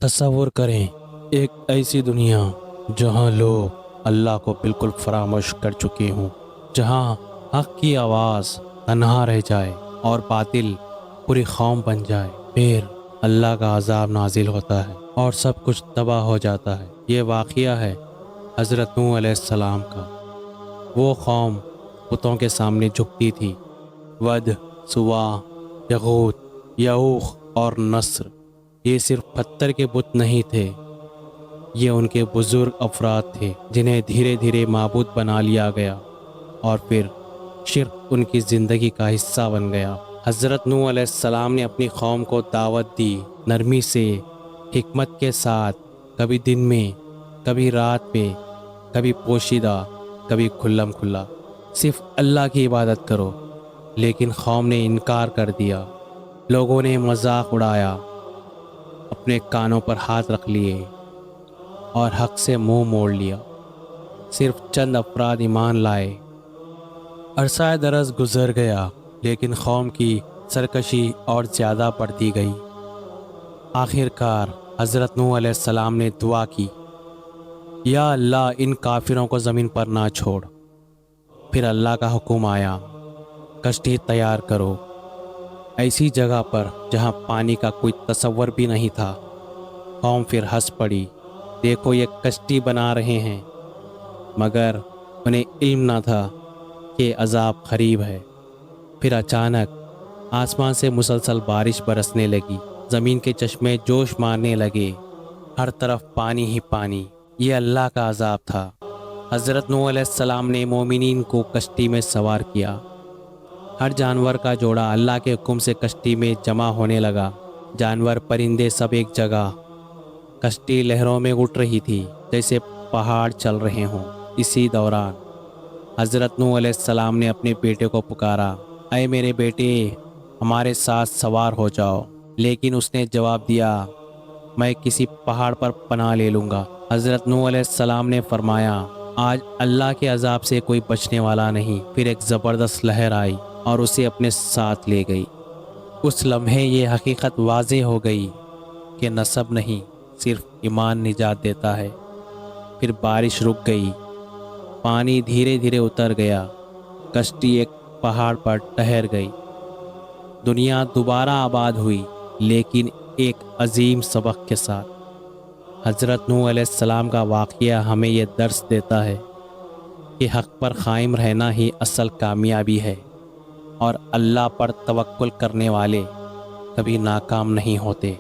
تصور کریں ایک ایسی دنیا جہاں لوگ اللہ کو بالکل فراموش کر چکے ہوں، جہاں حق کی آواز تنہا رہ جائے اور باطل پوری قوم بن جائے۔ پھر اللہ کا عذاب نازل ہوتا ہے اور سب کچھ تباہ ہو جاتا ہے۔ یہ واقعہ ہے حضرت نوح علیہ السلام کا۔ وہ قوم بتوں کے سامنے جھکتی تھی، ود، سوا، یغوت، یعوق اور نصر۔ یہ صرف پتھر کے بت نہیں تھے، یہ ان کے بزرگ افراد تھے جنہیں دھیرے دھیرے معبود بنا لیا گیا اور پھر شرک ان کی زندگی کا حصہ بن گیا۔ حضرت نوح علیہ السلام نے اپنی قوم کو دعوت دی، نرمی سے، حکمت کے ساتھ، کبھی دن میں، کبھی رات میں، کبھی پوشیدہ، کبھی کھلم کھلا۔ صرف اللہ کی عبادت کرو۔ لیکن قوم نے انکار کر دیا، لوگوں نے مذاق اڑایا، اپنے کانوں پر ہاتھ رکھ لیے اور حق سے منہ موڑ لیا۔ صرف چند افراد ایمان لائے۔ عرصہ دراز گزر گیا لیکن قوم کی سرکشی اور زیادہ بڑھتی گئی۔ آخر کار حضرت نوح علیہ السلام نے دعا کی، یا اللہ ان کافروں کو زمین پر نہ چھوڑ۔ پھر اللہ کا حکم آیا، کشتی تیار کرو ایسی جگہ پر جہاں پانی کا کوئی تصور بھی نہیں تھا۔ قوم پھر ہنس پڑی، دیکھو یہ کشتی بنا رہے ہیں، مگر انہیں علم نہ تھا کہ عذاب قریب ہے۔ پھر اچانک آسمان سے مسلسل بارش برسنے لگی، زمین کے چشمے جوش مارنے لگے، ہر طرف پانی ہی پانی۔ یہ اللہ کا عذاب تھا۔ حضرت نوح علیہ السلام نے مومنین کو کشتی میں سوار کیا۔ ہر جانور کا جوڑا اللہ کے حکم سے کشتی میں جمع ہونے لگا، جانور، پرندے سب ایک جگہ۔ کشتی لہروں میں اٹھ رہی تھی جیسے پہاڑ چل رہے ہوں۔ اسی دوران حضرت نوح علیہ السلام نے اپنے بیٹے کو پکارا، اے میرے بیٹے، ہمارے ساتھ سوار ہو جاؤ۔ لیکن اس نے جواب دیا، میں کسی پہاڑ پر پناہ لے لوں گا۔ حضرت نوح علیہ السلام نے فرمایا، آج اللہ کے عذاب سے کوئی بچنے والا نہیں۔ پھر ایک زبردست لہر آئی اور اسے اپنے ساتھ لے گئی۔ اس لمحے یہ حقیقت واضح ہو گئی کہ نسب نہیں، صرف ایمان نجات دیتا ہے۔ پھر بارش رک گئی، پانی دھیرے دھیرے اتر گیا، کشتی ایک پہاڑ پر ٹھہر گئی۔ دنیا دوبارہ آباد ہوئی، لیکن ایک عظیم سبق کے ساتھ۔ حضرت نوح علیہ السلام کا واقعہ ہمیں یہ درس دیتا ہے کہ حق پر قائم رہنا ہی اصل کامیابی ہے، اور اللہ پر توکل کرنے والے کبھی ناکام نہیں ہوتے۔